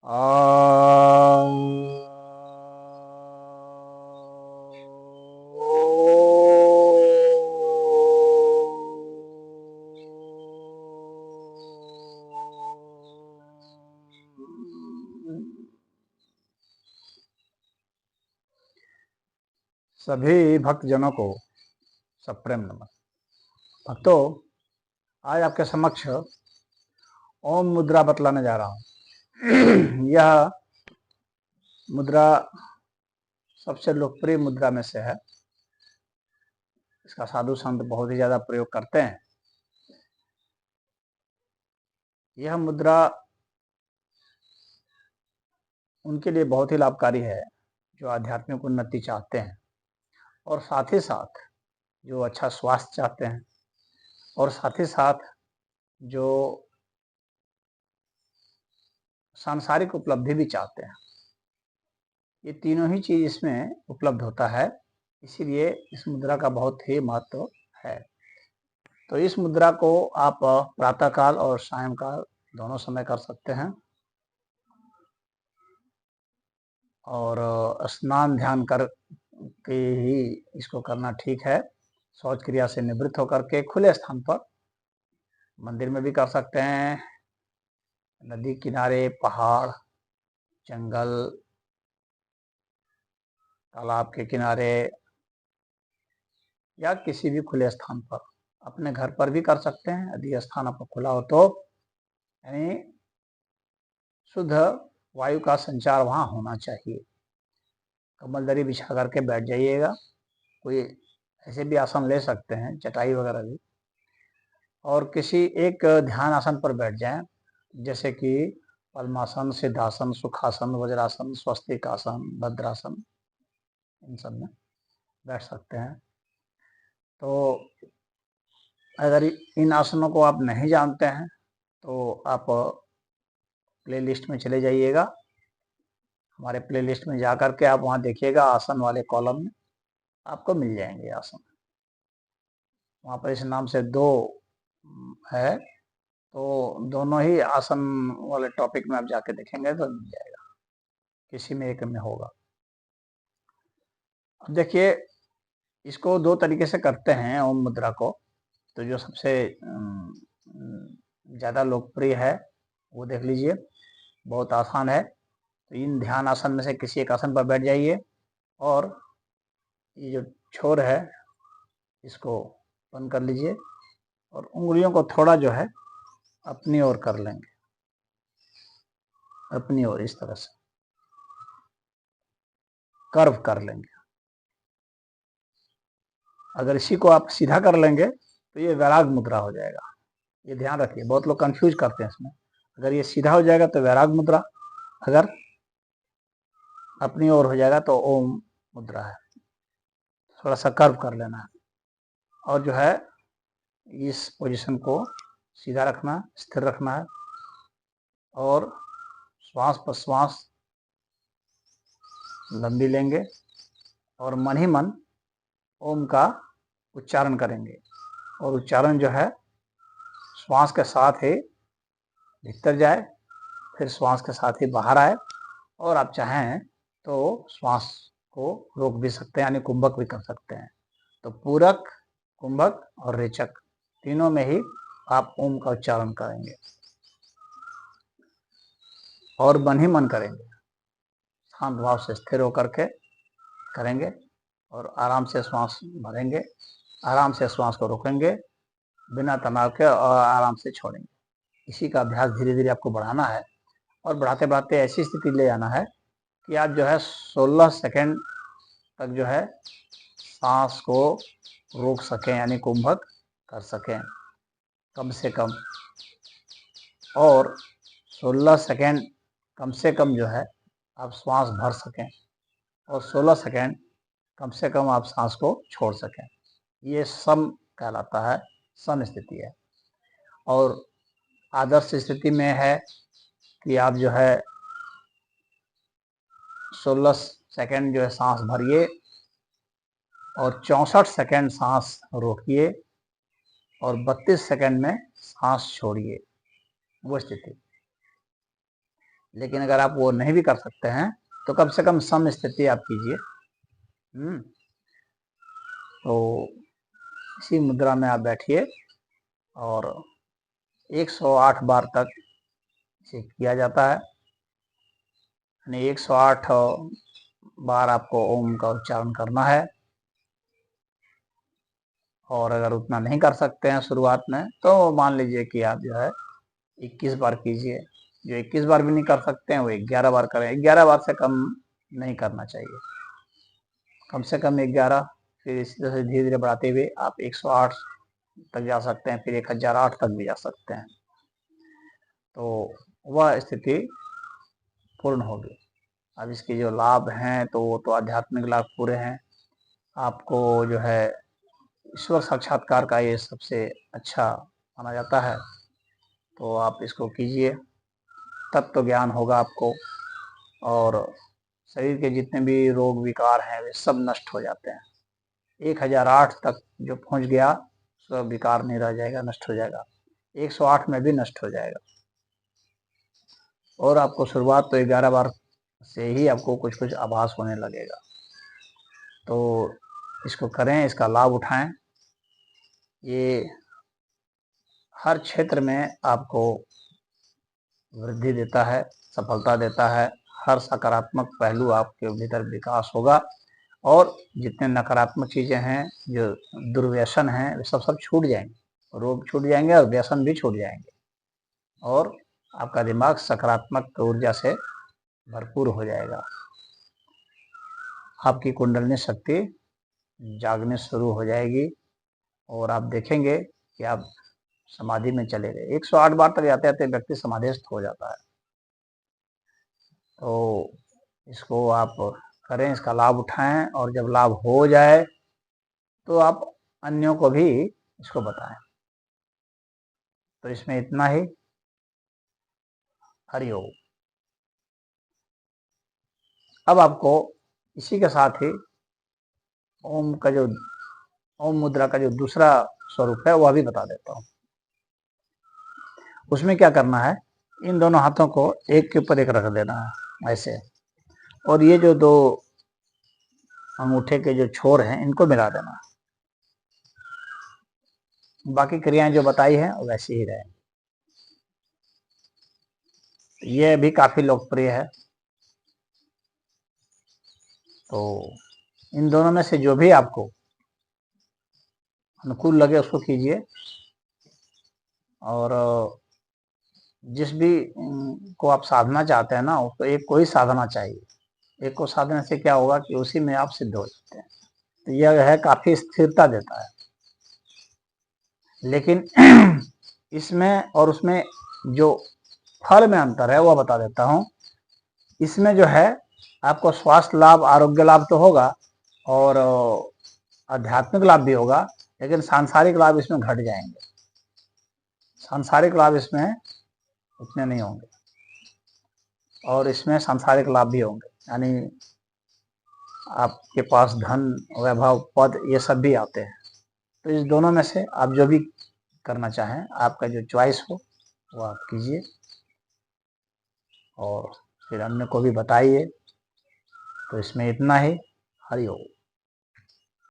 आ सभी भक्तजनों को सप्रेम नमन। भक्तों, आज आपके समक्ष ओम मुद्रा बतलाने जा रहा हूं। यह मुद्रा सबसे लोकप्रिय मुद्रा में से है। इसका साधु संत बहुत ही ज्यादा प्रयोग करते हैं। यह मुद्रा उनके लिए बहुत ही लाभकारी है जो आध्यात्मिक उन्नति चाहते हैं और साथ ही साथ जो अच्छा स्वास्थ्य चाहते हैं और साथ ही साथ जो सांसारिक उपलब्धि भी चाहते हैं। ये तीनों ही चीज इसमें उपलब्ध होता है, इसीलिए इस मुद्रा का बहुत ही महत्व है। तो इस मुद्रा को आप प्रातःकाल और सायंकाल दोनों समय कर सकते हैं और स्नान ध्यान कर के ही इसको करना ठीक है। शौच क्रिया से निवृत्त होकर के खुले स्थान पर, मंदिर में भी कर सकते हैं, नदी किनारे, पहाड़, जंगल, तालाब के किनारे या किसी भी खुले स्थान पर, अपने घर पर भी कर सकते हैं यदि स्थान आपका खुला हो तो। यानी शुद्ध वायु का संचार वहां होना चाहिए। कम्बल दरी बिछा करके बैठ जाइएगा। कोई ऐसे भी आसन ले सकते हैं, चटाई वगैरह भी, और किसी एक ध्यान आसन पर बैठ जाएं, जैसे कि पद्मासन, सिद्धासन, सुखासन, वज्रासन, स्वस्तिक आसन, भद्रासन, इन सब में बैठ सकते हैं। तो अगर इन आसनों को आप नहीं जानते हैं तो आप प्ले लिस्ट में चले जाइएगा। हमारे प्ले लिस्ट में जा करके आप वहाँ देखिएगा, आसन वाले कॉलम में आपको मिल जाएंगे आसन। वहाँ पर इस नाम से 2 है, तो दोनों ही आसन वाले टॉपिक में आप जाके देखेंगे तो मिल जाएगा, किसी में एक में होगा। अब देखिए, इसको 2 तरीके से करते हैं ओम मुद्रा को। तो जो सबसे ज़्यादा लोकप्रिय है वो देख लीजिए, बहुत आसान है। तो इन ध्यान आसन में से किसी एक आसन पर बैठ जाइए और ये जो छोर है इसको बंद कर लीजिए और उंगलियों को थोड़ा जो है अपनी ओर कर लेंगे, अपनी ओर इस तरह से कर्व कर लेंगे। अगर इसी को आप सीधा कर लेंगे तो ये वैराग मुद्रा हो जाएगा। ये ध्यान रखिए, बहुत लोग कंफ्यूज करते हैं इसमें। अगर ये सीधा हो जाएगा तो वैराग मुद्रा, अगर अपनी ओर हो जाएगा तो ओम मुद्रा है। थोड़ा सा कर्व कर लेना है और जो है इस पोजीशन को सीधा रखना, स्थिर रखना है और श्वास प्रश्वास लंबी लेंगे और मन ही मन ओम का उच्चारण करेंगे। और उच्चारण जो है श्वास के साथ ही भीतर जाए, फिर श्वास के साथ ही बाहर आए, और आप चाहें तो श्वास को रोक भी सकते हैं, यानी कुंभक भी कर सकते हैं। तो पूरक, कुंभक और रेचक तीनों में ही आप ओम का उच्चारण करेंगे और मन ही मन करेंगे, शांत भाव से स्थिर होकर के करेंगे और आराम से श्वास भरेंगे, आराम से श्वास को रोकेंगे बिना तनाव के और आराम से छोड़ेंगे। इसी का अभ्यास धीरे धीरे आपको बढ़ाना है और बढ़ाते बढ़ाते ऐसी स्थिति ले आना है कि आप जो है 16 सेकंड तक जो है सांस को रोक सकें, यानी कुंभक कर सकें कम से कम, और 16 सेकंड कम से कम जो है आप श्वास भर सकें और 16 सेकंड कम से कम आप सांस को छोड़ सकें। ये सम कहलाता है, सम स्थिति है। और आदर्श स्थिति में है कि आप जो है 16 सेकंड जो है सांस भरिए और 64 सेकंड सांस रोकिए और 32 सेकंड में सांस छोड़िए, वो स्थिति। लेकिन अगर आप वो नहीं भी कर सकते हैं तो कम से कम सम स्थिति आप कीजिए। तो इसी मुद्रा में आप बैठिए और 108 बार तक इसे किया जाता है, यानी 108 बार आपको ओम का उच्चारण करना है। और अगर उतना नहीं कर सकते हैं शुरुआत में तो मान लीजिए कि आप जो है 21 बार कीजिए। जो 21 बार भी नहीं कर सकते हैं वो 11 बार करें। 11 बार से कम नहीं करना चाहिए, कम से कम 11। फिर इसी तरह से धीरे धीरे बढ़ाते हुए आप 108 तक जा सकते हैं, फिर 1008 तक भी जा सकते हैं। तो वह स्थिति पूर्ण होगी। अब इसके जो लाभ हैं तो वो तो आध्यात्मिक लाभ पूरे हैं। आपको जो है ईश्वर साक्षात्कार का ये सबसे अच्छा माना जाता है। तो आप इसको कीजिए, तत्व ज्ञान होगा आपको और शरीर के जितने भी रोग विकार हैं वे सब नष्ट हो जाते हैं। 1008 तक जो पहुंच गया उसका विकार नहीं रह जाएगा, नष्ट हो जाएगा। 108 में भी नष्ट हो जाएगा। और आपको शुरुआत तो 11 बार से ही आपको कुछ कुछ आभास होने लगेगा। तो इसको करें, इसका लाभ उठाएं। ये हर क्षेत्र में आपको वृद्धि देता है, सफलता देता है। हर सकारात्मक पहलू आपके भीतर विकास होगा और जितने नकारात्मक चीजें हैं, जो दुर्व्यसन हैं, वे सब छूट जाएंगे। रोग छूट जाएंगे और व्यसन भी छूट जाएंगे और आपका दिमाग सकारात्मक ऊर्जा से भरपूर हो जाएगा। आपकी कुंडलिनी शक्ति जागने शुरू हो जाएगी और आप देखेंगे कि आप समाधि में चले गए। 108 बार तक जाते जाते व्यक्ति समाधिस्थ हो जाता है। तो इसको आप करें, इसका लाभ उठाएं और जब लाभ हो जाए तो आप अन्यों को भी इसको बताएं। तो इसमें इतना ही। हरि ओम। अब आपको इसी के साथ ही ओम का जो ओम मुद्रा का जो दूसरा स्वरूप है वह भी बता देता हूँ। उसमें क्या करना है, इन दोनों हाथों को एक के ऊपर एक रख देना है ऐसे, और ये जो दो अंगूठे के जो छोर हैं इनको मिला देना। बाकी क्रियाएं जो बताई हैं वैसी ही रहे। ये भी काफी लोकप्रिय है। तो इन दोनों में से जो भी आपको अनुकूल लगे उसको कीजिए। और जिस भी को आप साधना चाहते हैं ना, उसको एक को ही साधना चाहिए। एक को साधने से क्या होगा कि उसी में आप सिद्ध हो जाते हैं। तो यह है काफी स्थिरता देता है। लेकिन इसमें और उसमें जो फल में अंतर है वह बता देता हूँ। इसमें जो है आपको स्वास्थ्य लाभ, आरोग्य लाभ तो होगा और आध्यात्मिक लाभ भी होगा, लेकिन सांसारिक लाभ इसमें घट जाएंगे। सांसारिक लाभ इसमें उतने नहीं होंगे और इसमें सांसारिक लाभ भी होंगे, यानी आपके पास धन, वैभव, पद ये सब भी आते हैं। तो इस दोनों में से आप जो भी करना चाहें, आपका जो चॉइस हो वो आप कीजिए और फिर अन्य को भी बताइए। तो इसमें इतना ही। हरि ओम।